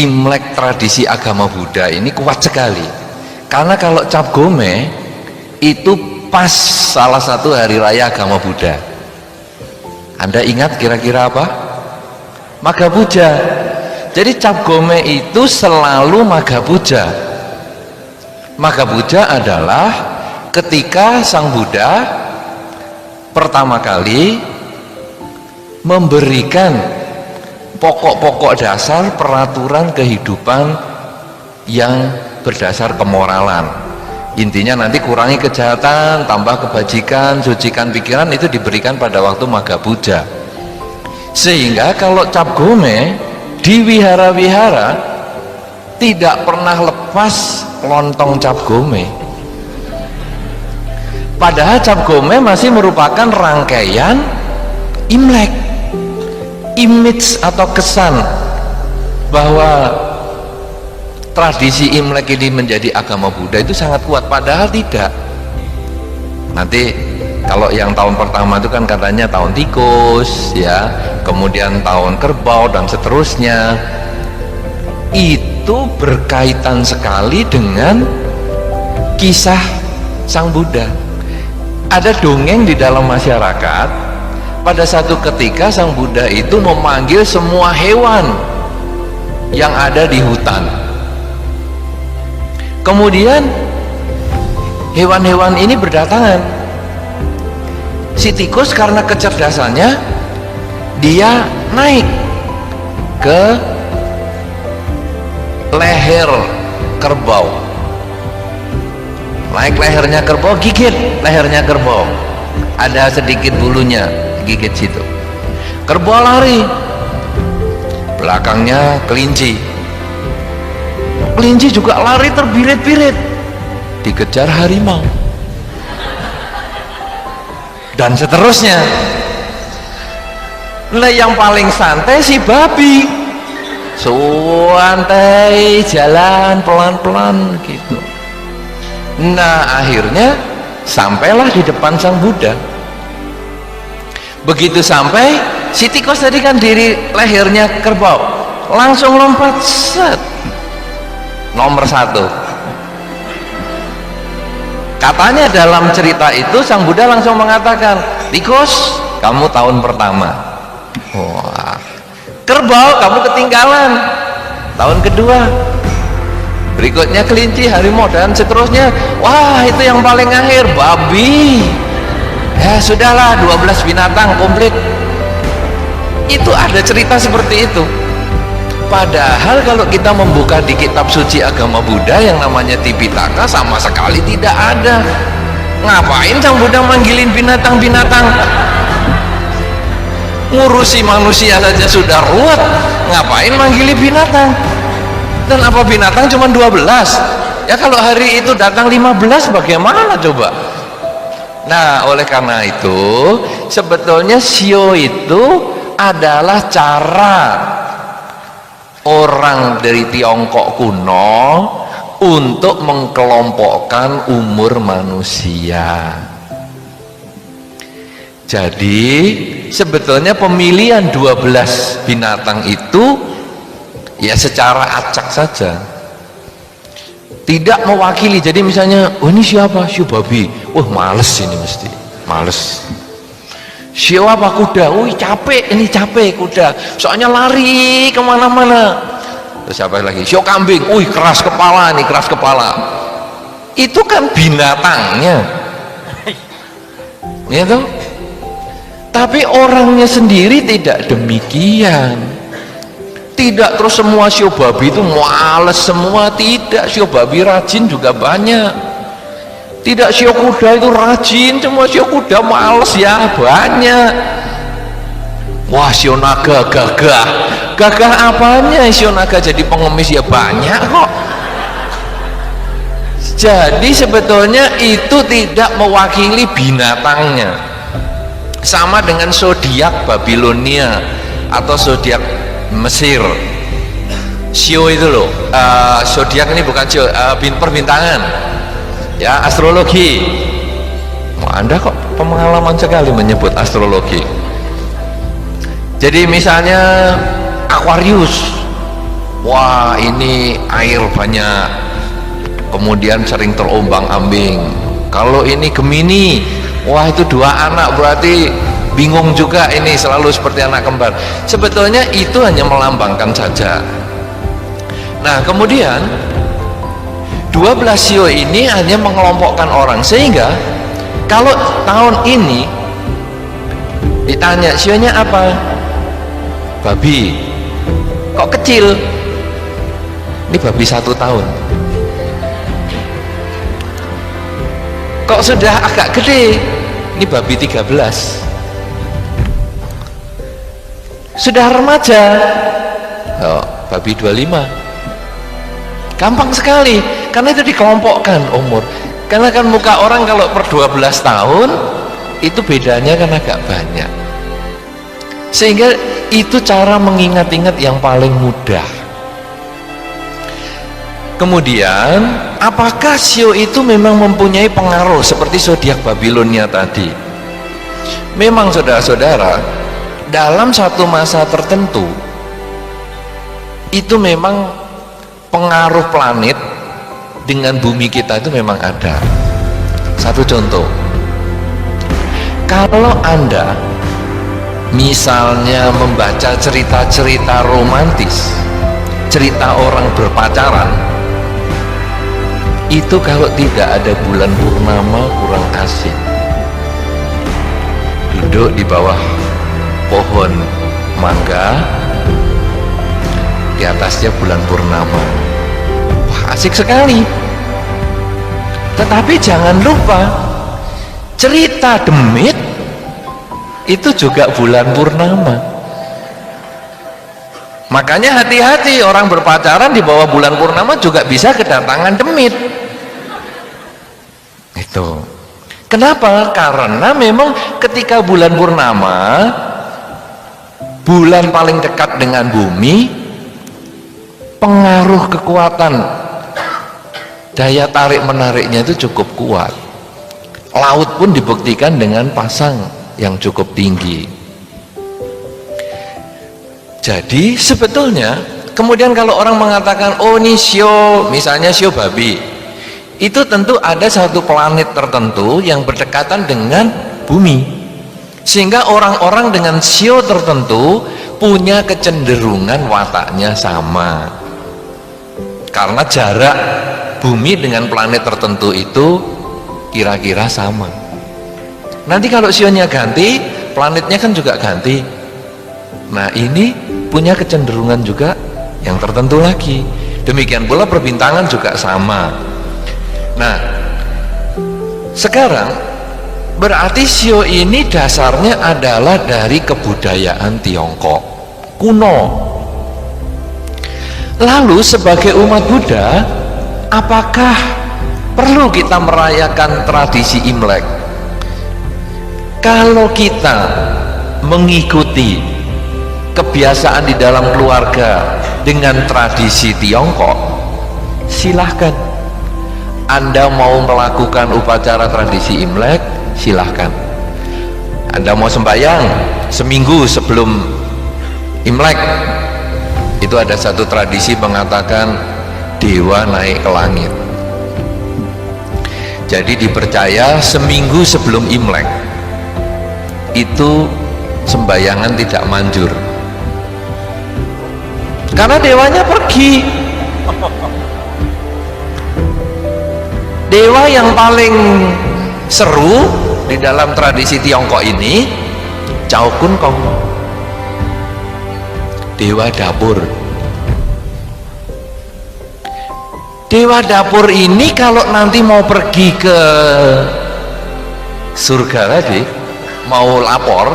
Imlek tradisi agama Buddha ini kuat sekali, karena kalau Cap Gome itu pas salah satu hari raya agama Buddha. Anda ingat kira-kira apa? Magha Puja. Jadi Cap Gome itu selalu Magha Puja. Magha Puja adalah ketika Sang Buddha pertama kali memberikan pokok-pokok dasar peraturan kehidupan yang berdasar kemoralan. Intinya nanti kurangi kejahatan, tambah kebajikan, sucikan pikiran, itu diberikan pada waktu Magha Puja. Sehingga kalau Cap Gome di wihara-wihara tidak pernah lepas lontong Cap Gome. Padahal Cap Gome masih merupakan rangkaian Imlek, image atau kesan bahwa tradisi Imlek ini menjadi agama Buddha itu sangat kuat, padahal tidak. Nanti kalau yang tahun pertama itu kan katanya tahun tikus ya, kemudian tahun kerbau dan seterusnya. Itu berkaitan sekali dengan kisah Sang Buddha. Ada dongeng di dalam masyarakat. Pada satu ketika Sang Buddha itu memanggil semua hewan yang ada di hutan. Kemudian hewan-hewan ini berdatangan. Si tikus karena kecerdasannya dia naik ke leher kerbau. Naik lehernya kerbau, gigit lehernya kerbau. Ada sedikit bulunya, gigit situ. Kerbau lari, belakangnya kelinci. Kelinci juga lari terbirit-birit, dikejar harimau, dan seterusnya. Nah, yang paling santai si babi, santai jalan pelan-pelan gitu. Nah, akhirnya sampailah di depan Sang Buddha. Begitu sampai, si tikus tadi kan diri lehernya kerbau, langsung lompat set, nomor 1. Katanya dalam cerita itu Sang Buddha langsung mengatakan, tikus kamu tahun pertama. Wah. Kerbau kamu ketinggalan, tahun kedua. Berikutnya kelinci, harimau, dan seterusnya. Wah, itu yang paling akhir babi. Ya sudahlah, 12 binatang komplit. Itu ada cerita seperti itu. Padahal kalau kita membuka di kitab suci agama Buddha yang namanya Tipitaka, sama sekali tidak ada. Ngapain Sang Buddha manggilin binatang-binatang? Ngurusi manusia saja sudah ruwet, ngapain manggilin binatang? Dan apa binatang cuma 12? Ya kalau hari itu datang 15 bagaimana coba? Nah, oleh karena itu sebetulnya shio itu adalah cara orang dari Tiongkok kuno untuk mengkelompokkan umur manusia. Jadi sebetulnya pemilihan 12 binatang itu ya secara acak saja, tidak mewakili. Jadi misalnya, oh ini siapa? Siu babi. Wah males ini, mesti males. Siu apa? Kuda. Wih capek, ini capek kuda, soalnya lari kemana-mana. Terus siapa lagi? Siu kambing. Wih keras kepala nih, keras kepala. Itu kan binatangnya gitu. Tapi orangnya sendiri tidak demikian. Tidak terus semua shio babi itu males semua, tidak. Shio babi rajin juga banyak. Tidak shio kuda itu rajin, semua shio kuda males ya banyak. Wah shio naga gagah, gagah apanya shio naga jadi pengemis ya banyak kok. Jadi sebetulnya itu tidak mewakili binatangnya. Sama dengan zodiak Babilonia atau zodiak Mesir. Shio itu loh, zodiak ini bukan shio, perbintangan ya, astrologi. Anda kok pengalaman sekali menyebut astrologi. Jadi misalnya Aquarius, wah ini air banyak, kemudian sering terombang-ambing. Kalau ini Gemini, wah itu 2 anak berarti bingung juga, ini selalu seperti anak kembar. Sebetulnya itu hanya melambangkan saja. Nah kemudian 12 sio ini hanya mengelompokkan orang, sehingga kalau tahun ini ditanya sionya apa, babi, kok kecil, ini babi 1 tahun, kok sudah agak gede, ini babi 13, sudah remaja, oh, babi 25. Gampang sekali, karena itu dikelompokkan umur. Karena kan muka orang kalau per 12 tahun itu bedanya kan agak banyak, sehingga itu cara mengingat-ingat yang paling mudah. Kemudian apakah sio itu memang mempunyai pengaruh seperti zodiak Babilonia tadi? Memang saudara-saudara, dalam satu masa tertentu itu memang pengaruh planet dengan bumi kita itu memang ada. Satu contoh, kalau Anda misalnya membaca cerita-cerita romantis, cerita orang berpacaran, itu kalau tidak ada bulan purnama kurang asik. Duduk di bawah pohon mangga, di atasnya bulan purnama, wah asik sekali. Tetapi jangan lupa, cerita demit itu juga bulan purnama. Makanya hati-hati, orang berpacaran di bawah bulan purnama juga bisa kedatangan demit. Itu kenapa? Karena memang ketika bulan purnama, bulan paling dekat dengan bumi, pengaruh kekuatan daya tarik menariknya itu cukup kuat. Laut pun dibuktikan dengan pasang yang cukup tinggi. Jadi sebetulnya kemudian kalau orang mengatakan oh ini sio, misalnya sio babi, itu tentu ada satu planet tertentu yang berdekatan dengan bumi, sehingga orang-orang dengan sio tertentu punya kecenderungan wataknya sama, karena jarak bumi dengan planet tertentu itu kira-kira sama. Nanti kalau sionya ganti, planetnya kan juga ganti. Nah ini punya kecenderungan juga yang tertentu lagi. Demikian pula perbintangan juga sama. Nah sekarang berarti sio ini dasarnya adalah dari kebudayaan Tiongkok kuno. Lalu sebagai umat Buddha, apakah perlu kita merayakan tradisi Imlek? Kalau kita mengikuti kebiasaan di dalam keluarga dengan tradisi Tiongkok, silahkan. Anda mau melakukan upacara tradisi Imlek, silahkan. Anda mau sembahyang seminggu sebelum Imlek, itu ada satu tradisi mengatakan dewa naik ke langit. Jadi dipercaya seminggu sebelum Imlek itu sembahyangan tidak manjur, karena dewanya pergi. Dewa yang paling seru di dalam tradisi Tiongkok ini Chow Kun Kong, dewa dapur. Dewa dapur ini kalau nanti mau pergi ke surga tadi, mau lapor,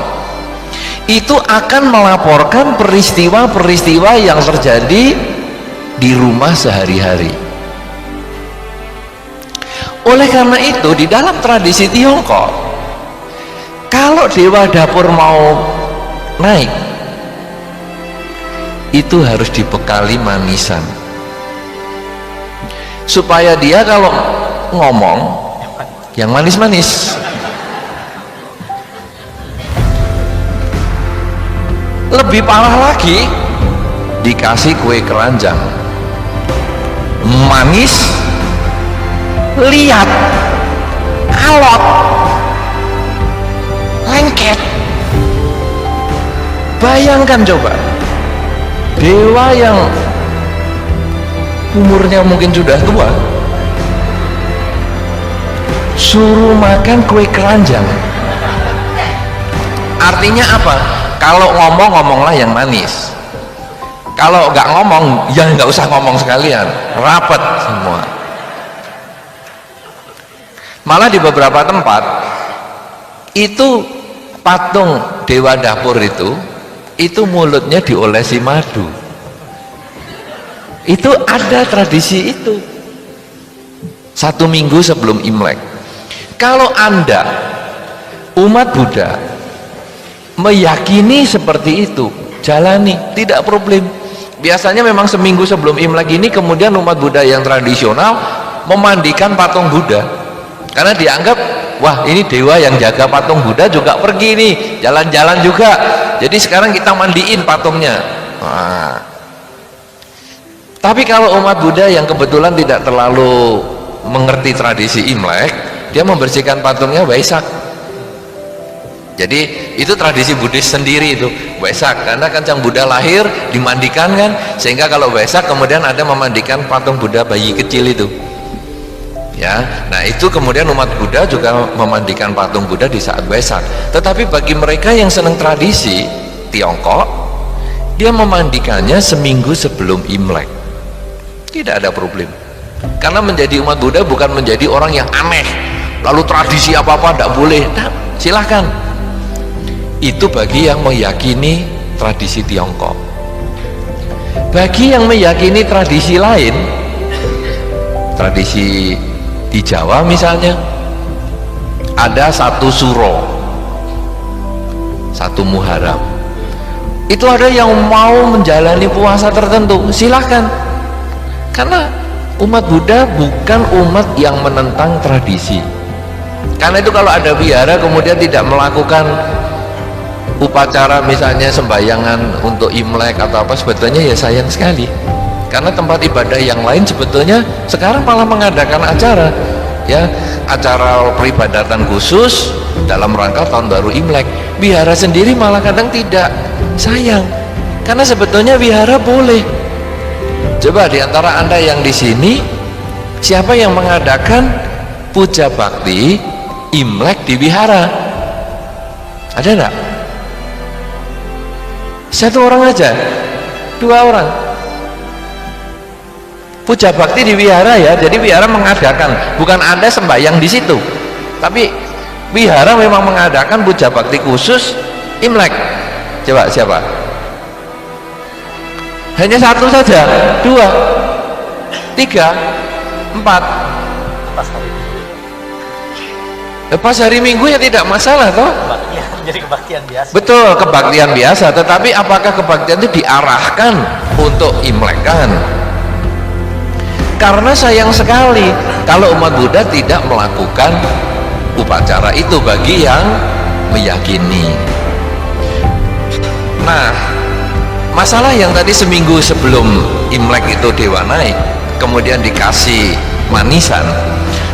itu akan melaporkan peristiwa-peristiwa yang terjadi di rumah sehari-hari. Oleh karena itu di dalam tradisi Tiongkok, kalau dewa dapur mau naik, itu harus dibekali manisan, supaya dia kalau ngomong yang manis-manis. Lebih parah lagi, dikasih kue keranjang manis, liat, alot, lengket. Bayangkan coba, dewa yang umurnya mungkin sudah tua suruh makan kue keranjang. Artinya apa? Kalau ngomong, ngomonglah yang manis. Kalau nggak ngomong, ya nggak usah ngomong sekalian, rapet semua. Malah di beberapa tempat itu patung dewa dapur itu mulutnya diolesi madu. Itu ada tradisi itu 1 minggu sebelum Imlek. Kalau Anda umat Buddha meyakini seperti itu, jalani, tidak problem. Biasanya memang seminggu sebelum Imlek ini kemudian umat Buddha yang tradisional memandikan patung Buddha, karena dianggap wah ini dewa yang jaga patung Buddha juga pergi nih jalan-jalan juga, jadi sekarang kita mandiin patungnya. Nah, tapi kalau umat Buddha yang kebetulan tidak terlalu mengerti tradisi Imlek, dia membersihkan patungnya Waisak. Jadi itu tradisi Buddhis sendiri itu Waisak, karena kan Sang Buddha lahir dimandikan kan, sehingga kalau Waisak kemudian ada memandikan patung Buddha bayi kecil itu ya. Nah itu kemudian umat Buddha juga memandikan patung Buddha di saat Waisak. Tetapi bagi mereka yang senang tradisi Tiongkok, dia memandikannya seminggu sebelum Imlek, tidak ada problem. Karena menjadi umat Buddha bukan menjadi orang yang aneh lalu tradisi apa-apa tidak boleh. Nah, silahkan. Itu bagi yang meyakini tradisi Tiongkok. Bagi yang meyakini tradisi lain, tradisi di Jawa misalnya, ada 1 Suro, 1 Muharram, itu ada yang mau menjalani puasa tertentu, silahkan. Karena umat Buddha bukan umat yang menentang tradisi. Karena itu kalau ada wihara kemudian tidak melakukan upacara misalnya sembahyangan untuk Imlek atau apa, sebetulnya ya sayang sekali. Karena tempat ibadah yang lain sebetulnya sekarang malah mengadakan acara ya, acara peribadatan khusus dalam rangka tahun baru Imlek. Wihara sendiri malah kadang tidak, sayang. Karena sebetulnya wihara boleh. Coba di antara Anda yang di sini, siapa yang mengadakan puja bakti Imlek di wihara? Ada enggak? 1 orang aja, 2 orang. Puja bakti di wihara ya, jadi wihara mengadakan, bukan Anda sembahyang di situ, tapi wihara memang mengadakan puja bakti khusus Imlek. Coba siapa? Hanya 1 saja, 2, 3, 4. Pas hari Minggu ya tidak masalah toh. Jadi kebaktian biasa. Betul, kebaktian biasa. Tetapi apakah kebaktian itu diarahkan untuk Imlekan? Karena sayang sekali kalau umat Buddha tidak melakukan upacara itu bagi yang meyakini. Nah, masalah yang tadi seminggu sebelum Imlek itu dewa naik, kemudian dikasih manisan.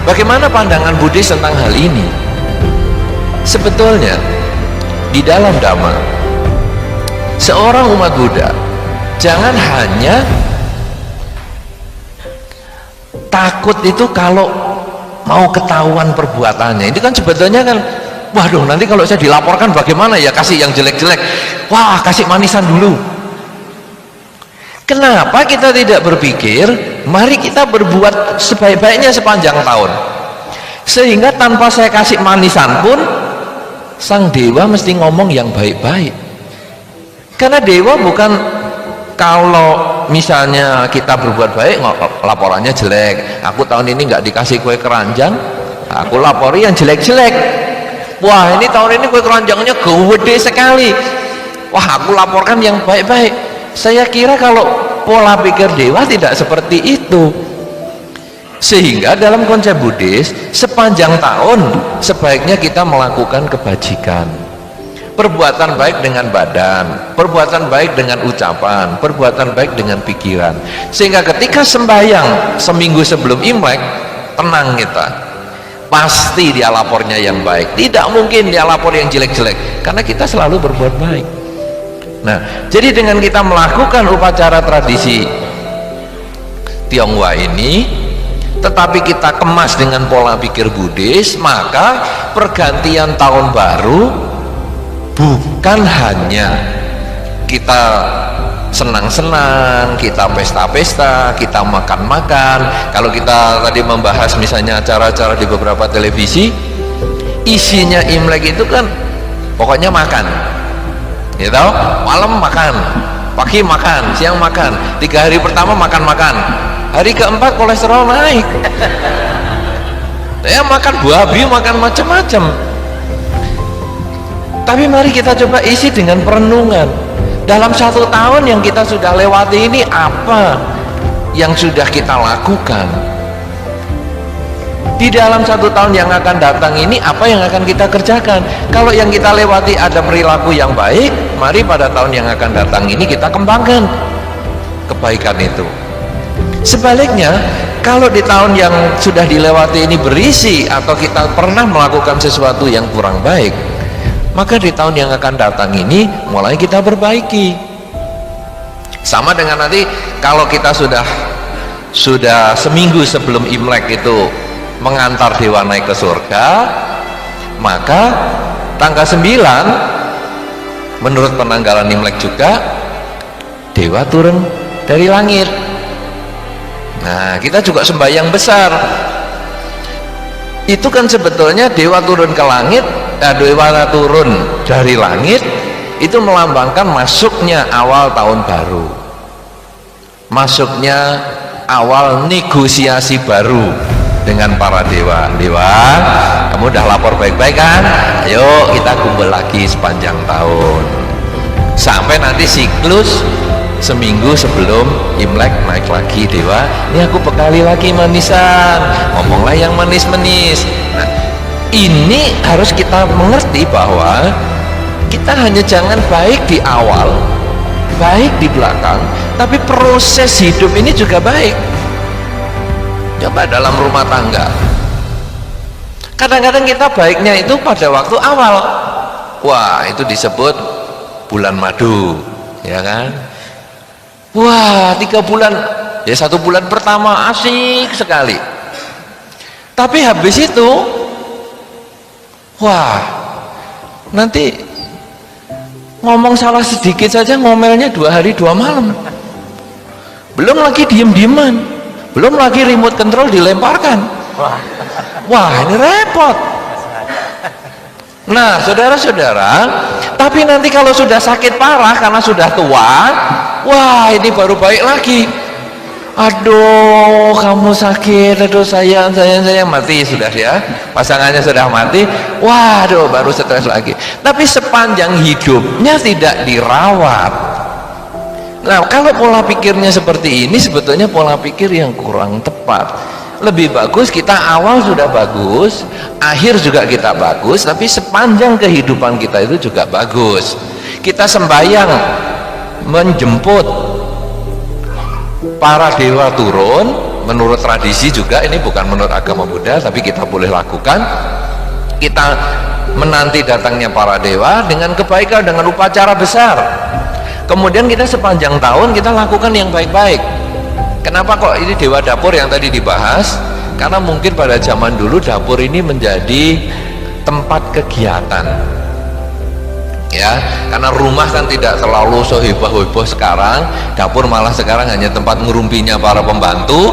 Bagaimana pandangan Buddhis tentang hal ini? Sebetulnya di dalam Dhamma, seorang umat Buddha jangan hanya takut itu kalau mau ketahuan perbuatannya. Ini kan sebetulnya kan, waduh nanti kalau saya dilaporkan bagaimana ya, kasih yang jelek-jelek, wah kasih manisan dulu. Kenapa kita tidak berpikir mari kita berbuat sebaik-baiknya sepanjang tahun, sehingga tanpa saya kasih manisan pun sang dewa mesti ngomong yang baik-baik. Karena dewa bukan kalau misalnya kita berbuat baik laporannya jelek, aku tahun ini nggak dikasih kue keranjang, aku lapori yang jelek-jelek. Wah ini tahun ini kue keranjangnya gede sekali, wah aku laporkan yang baik-baik. Saya kira kalau pola pikir dewa tidak seperti itu. Sehingga dalam konsep Buddhis sepanjang tahun sebaiknya kita melakukan kebajikan, perbuatan baik dengan badan, perbuatan baik dengan ucapan, perbuatan baik dengan pikiran, sehingga ketika sembahyang seminggu sebelum Imlek tenang kita, pasti dia lapornya yang baik, tidak mungkin dia lapor yang jelek-jelek karena kita selalu berbuat baik. Nah, jadi dengan kita melakukan upacara tradisi Tionghoa ini, tetapi kita kemas dengan pola pikir Buddhis, maka pergantian tahun baru bukan hanya kita senang-senang, kita pesta-pesta, kita makan-makan. Kalau kita tadi membahas misalnya acara-acara di beberapa televisi, isinya Imlek itu kan pokoknya makan, ya tahu, malam makan, pagi makan, siang makan, 3 hari pertama makan-makan, hari keempat kolesterol naik. Saya makan buah biu, makan macam-macam. Tapi mari kita coba isi dengan perenungan. Dalam 1 tahun yang kita sudah lewati ini, apa yang sudah kita lakukan? Di dalam 1 tahun yang akan datang ini, apa yang akan kita kerjakan? Kalau yang kita lewati ada perilaku yang baik, mari pada tahun yang akan datang ini kita kembangkan kebaikan itu. Sebaliknya, kalau di tahun yang sudah dilewati ini berisi atau kita pernah melakukan sesuatu yang kurang baik, maka di tahun yang akan datang ini mulai kita perbaiki. Sama dengan nanti kalau kita sudah seminggu sebelum Imlek itu mengantar dewa naik ke surga, maka tanggal 9 menurut penanggalan Imlek juga dewa turun dari langit. Nah, kita juga sembahyang besar. Itu kan sebetulnya dewa turun ke langit, dewa turun dari langit itu melambangkan masuknya awal tahun baru, masuknya awal negosiasi baru dengan para dewa. Dewa, kamu udah lapor baik-baik kan? Ayo kita kumpul lagi sepanjang tahun sampai nanti siklus seminggu sebelum Imlek naik lagi dewa. Ini aku bekali lagi manisan, ngomonglah yang manis-manis. Nah, ini harus kita mengerti bahwa kita hanya jangan baik di awal, baik di belakang, tapi proses hidup ini juga baik. Coba dalam rumah tangga, kadang-kadang kita baiknya itu pada waktu awal. Wah, itu disebut bulan madu, ya kan? Wah, 3 bulan, ya 1 bulan pertama asik sekali. Tapi habis itu, wah, nanti ngomong salah sedikit saja ngomelnya 2 hari 2 malam. Belum lagi diem-dieman, belum lagi remote control dilemparkan. Wah, ini repot. Nah, saudara-saudara, tapi nanti kalau sudah sakit parah karena sudah tua, wah, ini baru baik lagi. Aduh, kamu sakit, aduh sayang mati sudah ya, pasangannya sudah mati. Waduh, baru stres lagi. Tapi sepanjang hidupnya tidak dirawat. Nah, kalau pola pikirnya seperti ini, sebetulnya pola pikir yang kurang tepat. Lebih bagus kita awal sudah bagus, akhir juga kita bagus, tapi sepanjang kehidupan kita itu juga bagus. Kita sembahyang menjemput para dewa turun, menurut tradisi juga, ini bukan menurut agama Buddha, tapi kita boleh lakukan. Kita menanti datangnya para dewa dengan kebaikan, dengan upacara besar. Kemudian kita sepanjang tahun kita lakukan yang baik-baik. Kenapa kok ini dewa dapur yang tadi dibahas? Karena mungkin pada zaman dulu dapur ini menjadi tempat kegiatan, ya, karena rumah kan tidak terlalu seheboh-heboh sekarang. Dapur malah sekarang hanya tempat ngerumpinya para pembantu.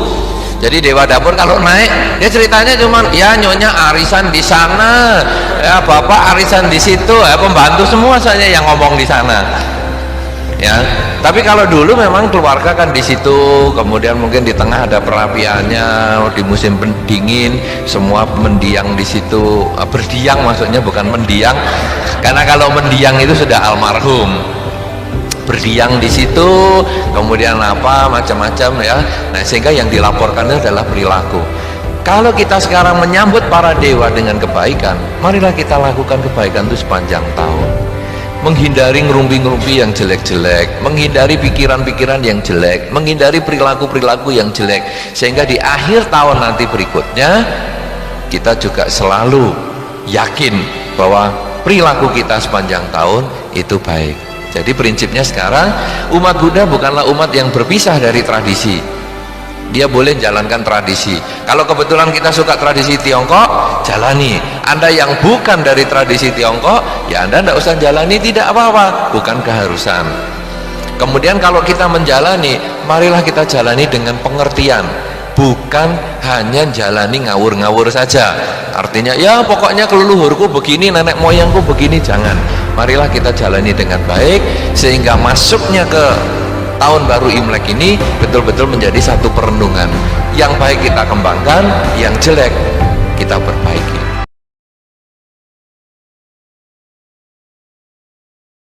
Jadi dewa dapur kalau naik, dia ceritanya cuman, ya nyonya arisan di sana, ya bapak arisan di situ, ya pembantu semua saja yang ngomong di sana. Ya, tapi kalau dulu memang keluarga kan di situ, kemudian mungkin di tengah ada perapiannya, di musim dingin semua mendiang di situ. Berdiang maksudnya, bukan mendiang, karena kalau mendiang itu sudah almarhum. Berdiang di situ, kemudian apa macam-macam ya. Nah, sehingga yang dilaporkan itu adalah perilaku. Kalau kita sekarang menyambut para dewa dengan kebaikan, marilah kita lakukan kebaikan itu sepanjang tahun. menghindari ngerumpi-ngerumpi yang jelek-jelek, menghindari pikiran-pikiran yang jelek, menghindari perilaku-perilaku yang jelek, sehingga di akhir tahun nanti berikutnya kita juga selalu yakin bahwa perilaku kita sepanjang tahun itu baik. Jadi prinsipnya sekarang umat Buddha bukanlah umat yang berpisah dari tradisi. Dia boleh jalankan tradisi. Kalau kebetulan kita suka tradisi Tiongkok, jalani. Anda yang bukan dari tradisi Tiongkok, ya Anda tidak usah jalani, tidak apa-apa, bukan keharusan. Kemudian kalau kita menjalani, marilah kita jalani dengan pengertian, bukan hanya jalani ngawur-ngawur saja. Artinya ya pokoknya leluhurku begini, nenek moyangku begini, jangan. Marilah kita jalani dengan baik, sehingga masuknya ke tahun baru Imlek ini betul-betul menjadi satu perenungan. Yang baik kita kembangkan, yang jelek kita perbaiki.